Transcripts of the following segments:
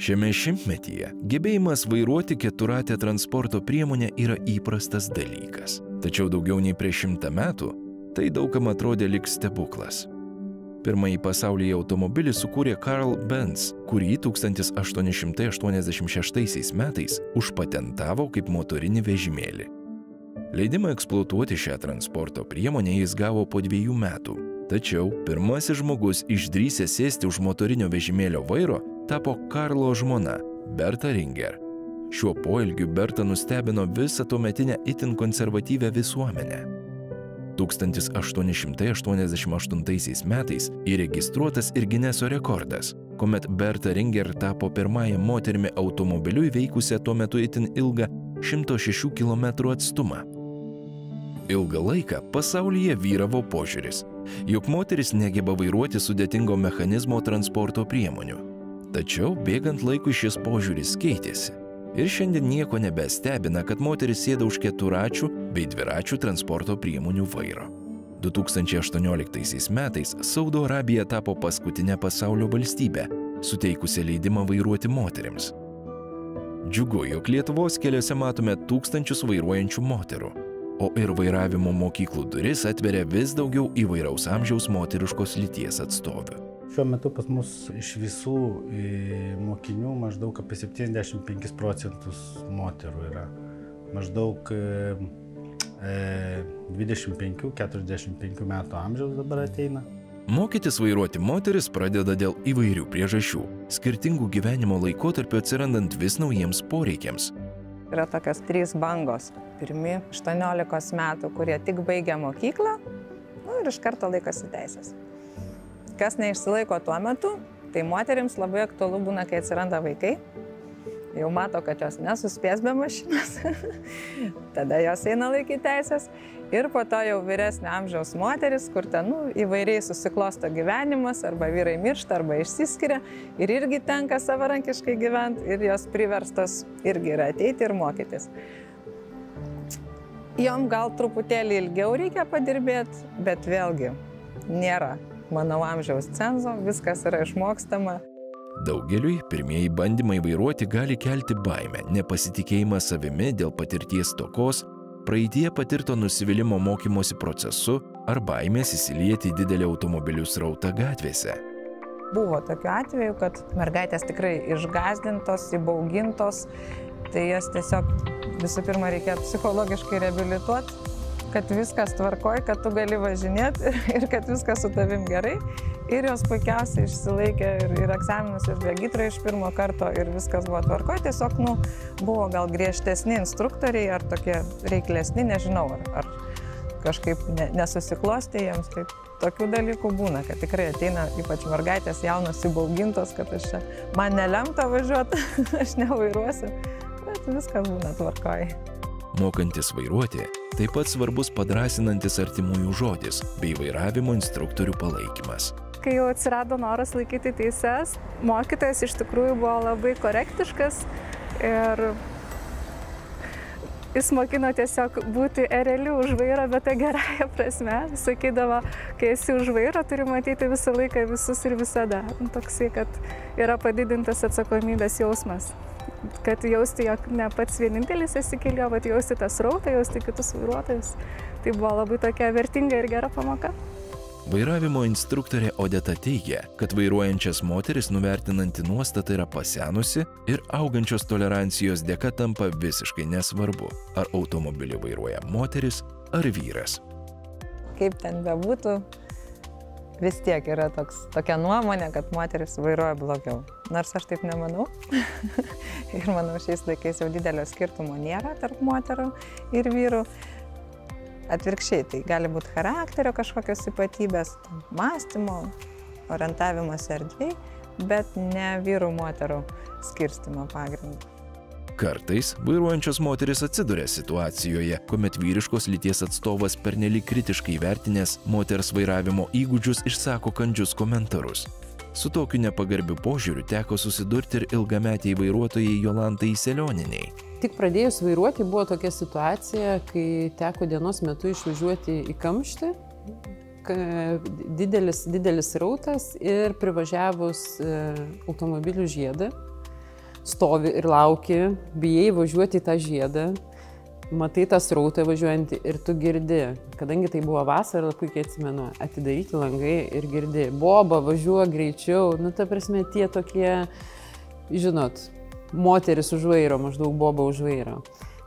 Šiame šimtmetyje gebėjimas vairuoti keturratę transporto priemonę yra įprastas dalykas. Tačiau daugiau nei prieš 100 metų tai daugam atrodė lyg stebuklas. Pirmąjį pasaulyje automobilį sukūrė Karl Benz, kurį 1886 metais užpatentavo kaip motorinį vežimėlį. Leidimą eksploatuoti šią transporto priemonę jis gavo po 2 metų. Tačiau pirmasis žmogus išdrįsęs sėsti už motorinio vežimėlio vairo tapo Karlo žmona Berta Ringer. Šiuo poelgiu Berta nustebino visą tuometinę itin konservatyvią visuomenę. 1888 metais įregistruotas ir Gineso rekordas, kuomet Berta Ringer tapo pirmąją moterimi automobiliu įveikusią tuo metu itin ilgą 106 km atstumą. Ilgą laiką pasaulyje vyravo požiūris, jog moteris negeba vairuoti sudėtingo mechanizmo transporto priemonių. Tačiau bėgant laikui šis požiūris keitėsi. Ir šiandien nieko nebestebina, kad moteris sėda už keturračių bei dviračių transporto priemonių vairo. 2018 metais Saudo Arabija tapo paskutinė pasaulio valstybė, suteikusi leidimą vairuoti moterims. Džiugu, jog Lietuvos keliuose matome tūkstančius vairuojančių moterų, o ir vairavimo mokyklų duris atveria vis daugiau įvairaus amžiaus moteriškos lyties atstovių. Šiuo metu pas mus iš visų mokinių maždaug apie 75% moterų yra. Maždaug 25–45 metų amžiaus dabar ateina. Mokytis vairuoti moteris pradeda dėl įvairių priežasčių, skirtingų gyvenimo laikotarpių atsirandant vis naujiems poreikiams. Yra tokios 3 bangos. Pirmi 18 metų, kurie tik baigia mokyklą, ir iš karto laikosi teisės. Kas neišsilaiko tuo metu, tai moterims labai aktualu būna, kai atsiranda vaikai. Jau mato, kad jos nesuspės be mašinos. Tada jos eina laikyti teisės. Ir po to jau vyresnio amžiaus moteris, kur ten įvairiai susiklosto gyvenimas, arba vyrai miršta, arba išsiskiria. Ir irgi tenka savarankiškai gyventi, ir jos priverstos irgi yra ateiti ir mokytis. Jom gal truputėlį ilgiau reikia padirbėti, bet vėlgi nėra mano amžiaus cenzo, viskas yra išmokstama. Daugeliui pirmieji bandymai vairuoti gali kelti baimę, nepasitikėjimą savimi dėl patirties stokos, praeityje patirto nusivylimo mokymosi procesu ar baimės įsilieti į didelį automobilių srautą gatvėse. Buvo tokiu atveju, kad mergaitės tikrai išgąsdintos, įbaugintos, tai jas tiesiog visų pirma reikia psichologiškai reabilituoti, kad viskas tvarkoj, kad tu gali važinėti ir kad viskas su tavim gerai. Ir jos puikiausiai išsilaikė ir egzaminus ir regitrą iš pirmo karto ir viskas buvo tvarkoj. Tiesiog, buvo gal griežtesni instruktoriai ar tokie reiklesni, nežinau, ar kažkaip nesusiklostė jiems. Tai tokių dalykų būna, kad tikrai ateina ypač mergaitės jaunos įbaugintos, kad man nelemta važiuoti, aš nevairuosiu, bet viskas būna tvarkoj. Mokantis vairuoti, taip pat svarbus padrąsinantis artimųjų žodis bei vairavimo instruktorių palaikymas. Kai jau atsirado noras laikyti teises, mokytojas iš tikrųjų buvo labai korektiškas ir jis mokino tiesiog būti ereliu už vairo, bet tą gerąją prasme. Sakydavo, kai esi už vairo, turi matyti visą laiką visus ir visada. Toksai, kad yra padidintas atsakomybės jausmas. Kad jausti, jog ne pats vienintelis esi kelyje, bet jausti tą srautą, jausti kitus vairuotojus. Tai buvo labai tokia vertinga ir gera pamoka. Vairavimo instruktorė Odeta teigia, kad vairuojančias moteris nuvertinanti nuostata yra pasenusi ir augančios tolerancijos dėka tampa visiškai nesvarbu, ar automobilį vairuoja moteris ar vyras. Kaip ten bebūtų, vis tiek yra tokia nuomonė, kad moteris vairuoja blogiau. Nors aš taip nemanau. Ir manau, šiais laikais jau didelio skirtumo nėra tarp moterų ir vyrų. Atvirkščiai, tai gali būti charakterio kažkokios ypatybės, mąstymo, orientavimas erdvėj, bet ne vyrų moterų skirstymo pagrindu. Kartais vairuojančios moteris atsiduria situacijoje, kuomet vyriškos lyties atstovas pernelyg kritiškai vertinęs moters vairavimo įgūdžius išsako kandžius komentarus. Su tokiu nepagarbiu požiūriu teko susidurti ir ilgametiai vairuotojai Jolantai Selionienei. Tik pradėjus vairuoti buvo tokia situacija, kai teko dienos metu išvažiuoti į kamštį, didelis rautas ir privažiavus automobilių žiedą. stovi ir lauki, bijai važiuoti į tą žiedą, matai tą srautą važiuojantį ir tu girdi, kadangi tai buvo vasara, puikiai atsimenu, atidaryti langai ir girdi, boba, važiuoja greičiau, nu ta prasme tie tokie, žinot, moteris už vairo, maždaug boba už vairo.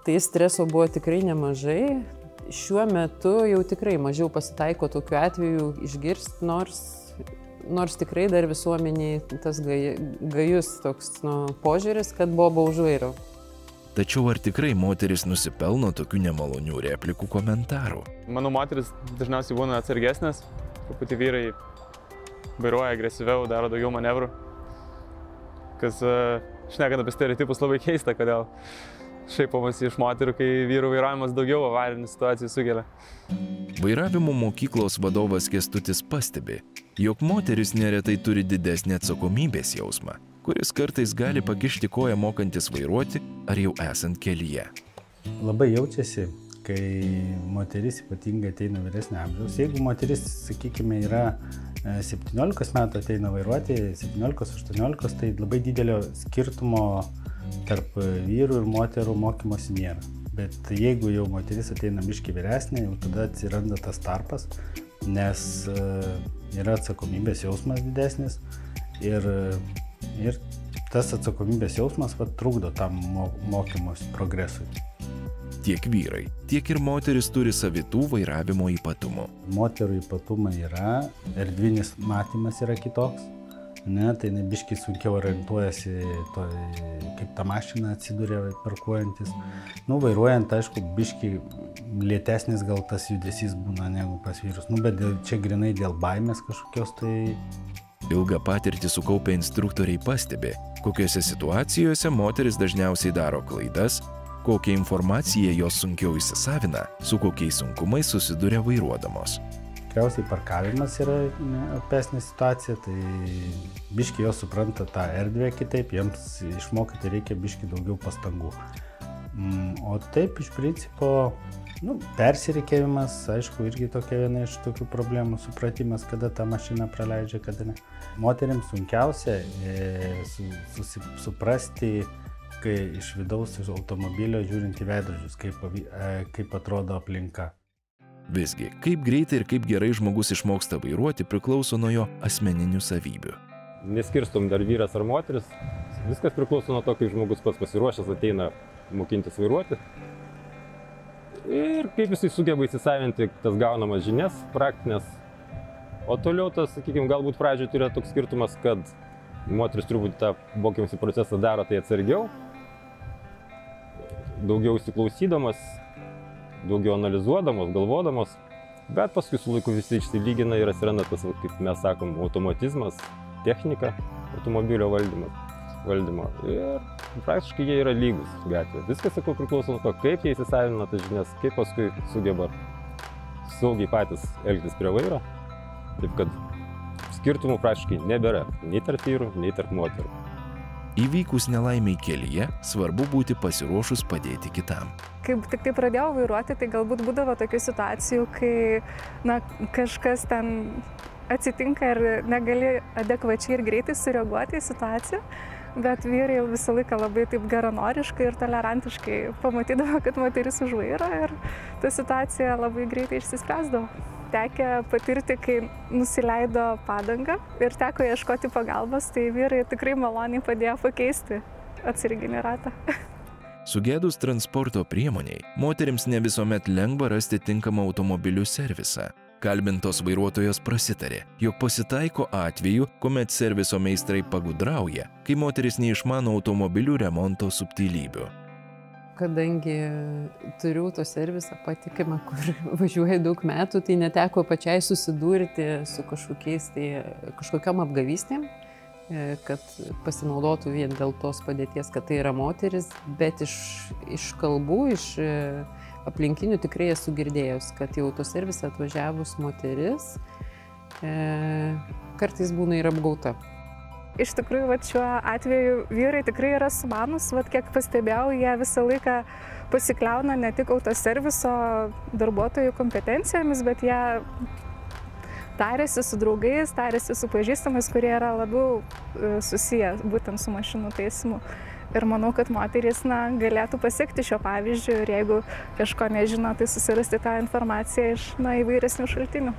Tai streso buvo tikrai nemažai, šiuo metu jau tikrai mažiau pasitaiko tokių atvejų išgirst, nors tikrai dar visuomeniai tas gajus toks požiūris, kad boba už vairo. Tačiau ar tikrai moteris nusipelno tokių nemalonių replikų komentarų? Manau, moteris dažniausiai būna atsargesnės, truputį vyrai vairuoja agresyviau, daro daugiau manevrų, kas šnekant apie stereotipus labai keista, kodėl šaipomasi iš moterų, kai vyrų vairavimas daugiau avarinių situacijų sukelia. Vairavimo mokyklos vadovas Kęstutis pastebi, jog moteris neretai turi didesnį atsakomybės jausmą, kuris kartais gali pakišti koją mokantis vairuoti ar jau esant kelyje. Labai jaučiasi, kai moteris ypatingai ateina vyresnio amžiaus. Jeigu moteris, sakykime, yra 17 metų ateina vairuoti, 17-18, tai labai didelio skirtumo tarp vyrų ir moterų mokymosi nėra. Bet jeigu jau moteris ateina biškį vyresnė, jau tada atsiranda tas tarpas, nes yra atsakomybės jausmas didesnis ir tas atsakomybės jausmas trukdo tam mokymosi progresui. Tiek vyrai, tiek ir moteris turi savitų vairavimo ypatumų. Moterų ypatumai yra, erdvinis matymas yra kitoks, tai biškai sunkiau orientuojasi, kaip ta mašina atsiduria parkuojantis. Vairuojant, aišku, biškai lėtesnis gal tas judesys būna negu pas vyrus, bet čia grinai dėl baimės kažkokios tai. Ilgą patirtį sukaupę instruktoriai pastebi, kokiose situacijose moteris dažniausiai daro klaidas, kokią informaciją jos sunkiau įsisavina, su kokiais sunkumais susiduria vairuodamos. Tikriausiai parkavimas yra opesnė situacija, tai biškai jos supranta tą erdvę kitaip, jiems išmokyti reikia biškai daugiau pastangų. O taip, iš principo, persirikėjimas, aišku, irgi tokia viena iš tokių problemų, supratimas, kada tą mašiną praleidžia, kada ne. Moteriams sunkiausia suprasti, kai iš vidaus iš automobilio žiūrint į veidrodžius, kaip atrodo aplinka. Visgi, kaip greitai ir kaip gerai žmogus išmoksta vairuoti priklauso nuo jo asmeninių savybių. Neskirstom dar vyras ar moteris, viskas priklauso nuo to, kaip žmogus pats pasiruošęs ateina mokintis vairuoti. Ir kaip jisai sugeba įsisavinti tas gaunamas žinias, praktinės. O toliau tas, sakykime, galbūt pradžioje turėjo toks skirtumas, kad moteris turbūt tą mokymosi procesą daro tai atsargiau, daugiau įsiklausydamas, daugiau analizuodamos, galvodamos, bet paskui su laiku visi išsilygina ir atsiranda tas, kaip mes sakom, automatizmas, technika, automobilio valdymo. Ir praktiškai jie yra lygus gatvėje. Viskas, sakau, priklauso nuo to, kaip jie įsisavina tas žinias, kaip paskui sugeba saugiai patys elgtis prie vairo. Taip kad skirtumų praktiškai nebėra, nei tarp vyrų, nei tarp moterų. Įvykus nelaimiai kelyje, svarbu būti pasiruošus padėti kitam. Kaip tik tai pradėjau vairuoti, tai galbūt būdavo tokių situacijų, kai kažkas ten atsitinka ir negali adekvačiai ir greitai sureaguoti į situaciją, bet vyrai visą laiką labai taip geranoriškai ir tolerantiškai pamatydavo, kad moteris už vairo ir ta situacija labai greitai išsispręsdavo. Tekę patirti, kai nusileido padanga ir teko ieškoti pagalbos, tai vyrai tikrai maloniai padėjo pakeisti atsarginį ratą. Sugedus transporto priemoniai, moterims ne visuomet lengva rasti tinkamą automobilių servisą. Kalbintos vairuotojos prasitarė, jog pasitaiko atvejų, kuomet serviso meistrai pagudrauja, kai moteris neišmano automobilių remonto subtilybių. Kadangi turiu to servisą patikimą, kur važiuoju daug metų, tai neteko pačiai susidurti su kažkokiom apgavystėm, kad pasinaudotų vien dėl tos padėties, kad tai yra moteris, bet iš kalbų, iš aplinkinių tikrai esu girdėjus, kad jau to servisą atvažiavus moteris kartais būna ir apgauta. Iš tikrųjų, šiuo atveju vyrai tikrai yra sumanus, kiek pastebėjau, jie visą laiką pasikliauna ne tik autoserviso darbuotojų kompetencijomis, bet jie tarėsi su draugais, tarėsi su pažįstamais, kurie yra labiau susiję būtent su mašinų taisymu. Ir manau, kad moterys galėtų pasiekti šio pavyzdžio ir jeigu kažko nežino, tai susirasti tą informaciją iš įvairesnių šaltinių.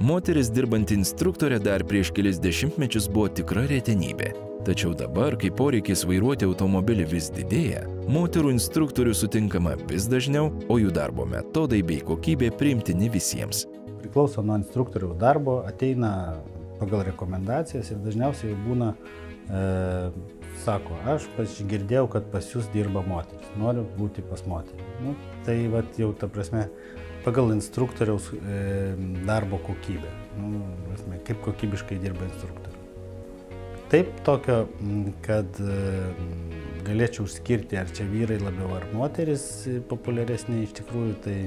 Moteris dirbanti instruktorė dar prieš kelis dešimtmečius buvo tikra retenybė. Tačiau dabar, kai poreikis vairuoti automobilį vis didėja, moterų instruktorių sutinkama vis dažniau, o jų darbo metodai bei kokybė priimtini visiems. Priklauso nuo instruktorių darbo, ateina pagal rekomendacijas ir dažniausiai būna, sako, aš girdėjau, kad pas jūs dirba moteris, noriu būti pas moterį. Tai jau ta prasme, pagal instruktoriaus darbo kokybę, kaip kokybiškai dirba instruktorius. Taip tokio, kad galėčiau skirti, ar čia vyrai labiau, ar moteris populiaresnė, iš tikrųjų tai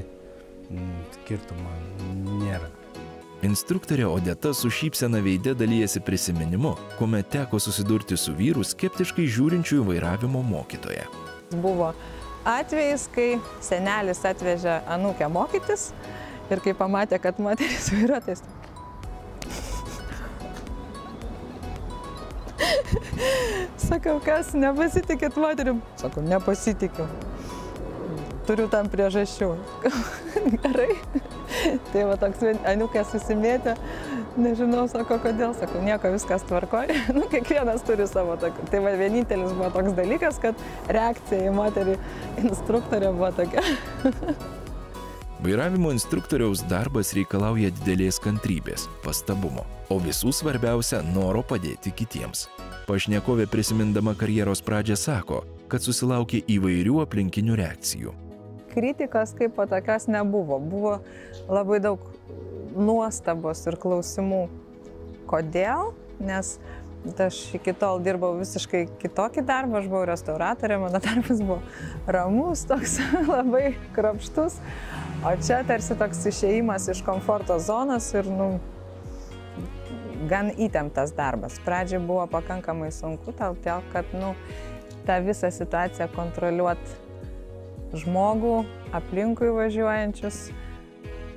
skirtumo nėra. Instruktorė Odeta su šypsena veide dalyjasi prisiminimu, kuomet teko susidurti su vyru skeptiškai žiūrinčiųjų vairavimo mokytoja. Buvo atvejis, kai senelis atvežė anūkę mokytis ir kai pamatė, kad moteris vairuotojas. Sakau, kas, nepasitikit moterim? Sakau, nepasitikiu. Turiu tam priežasčių. Gerai. Tai va toks anūkė susimėtė, nežinau, sako, kodėl, sakau, nieko, viskas tvarkoja. Kiekvienas turi savo tokį. Tai va vienintelis buvo toks dalykas, kad reakcija į moterį instruktorė buvo tokia. Vairavimo instruktoriaus darbas reikalauja didelės kantrybės, pastabumo, o visų svarbiausia – noro padėti kitiems. Pašnekovė prisimindama karjeros pradžią sako, kad susilaukė įvairių aplinkinių reakcijų. Kritikos kaip po tokios nebuvo. Buvo labai daug nuostabos ir klausimų. Kodėl? Nes aš iki tol dirbau visiškai kitokį darbą, aš buvau restauratorė, mano darbas buvo ramus, toks labai kruopštus. O čia tarsi toks išėjimas iš komforto zonos ir gan įtemptas darbas. Pradžiai buvo pakankamai sunku, todėl kad tą visą situaciją kontroliuoti žmogų, aplinkui važiuojančius.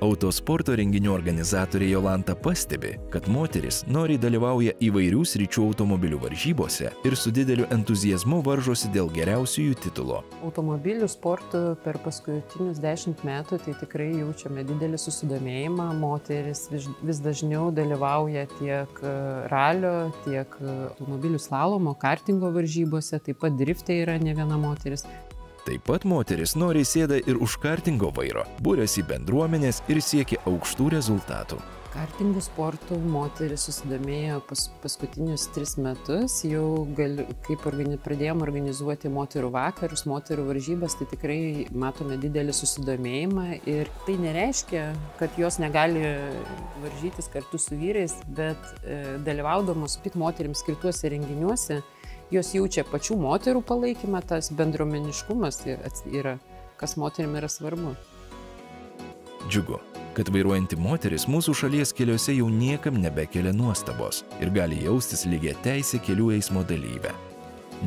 Autosporto renginių organizatorė Jolanta pastebi, kad moteris noriai dalyvauja įvairių sričių automobilių varžybose ir su dideliu entuziazmu varžosi dėl geriausiųjų titulo. Automobilių sportų per paskutinius 10 metų tai tikrai jaučiame didelį susidomėjimą. Moteris vis dažniau dalyvauja tiek ralio, tiek automobilių slalomo, kartingo varžybose, taip pat drifte yra ne viena moteris. Taip pat moteris noriai sėda ir už kartingo vairo, būriasi bendruomenės ir siekia aukštų rezultatų. Kartingų sportų moteris susidomėjo paskutinius 3 metus, jau kaip pradėjom organizuoti moterų vakarus, moterų varžybas, tai tikrai matome didelį susidomėjimą ir tai nereiškia, kad jos negali varžytis kartu su vyrais, bet dalyvaudamos moterims skirtuose renginiuose, jos jaučia pačių moterų palaikymą, tas bendruomeniškumas yra, kas moterim yra svarbu. Džiugu, kad vairuojanti moteris mūsų šalies keliuose jau niekam nebekelia nuostabos ir gali jaustis lygiateisė kelių eismo dalyvė.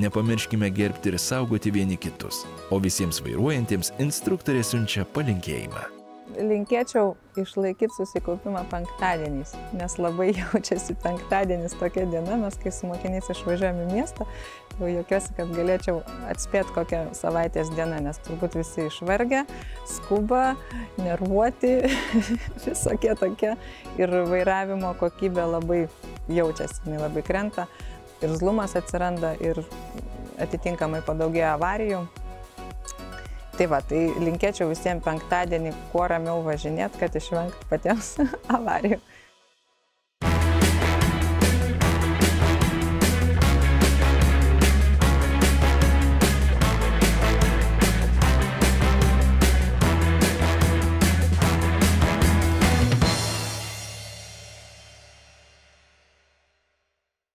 Nepamirškime gerbti ir saugoti vieni kitus, o visiems vairuojantiems instruktorė siunčia palinkėjimą. Linkėčiau išlaikyti susikaupimą penktadieniais, nes labai jaučiasi penktadienis tokia diena, mes kai su mokiniais išvažiuojame į miestą, jau juokiuosi, kad galėčiau atspėti kokią savaitės dieną, nes turbūt visi išvargę, skuba, nervuoti, visokie tokie ir vairavimo kokybė labai jaučiasi, jinai labai krenta, ir zlumas atsiranda ir atitinkamai padaugėja avarijų. Tai va, tai linkėčiau visiems penktadienį kuo ramiau važinėti, kad išvengti patiems avarijų.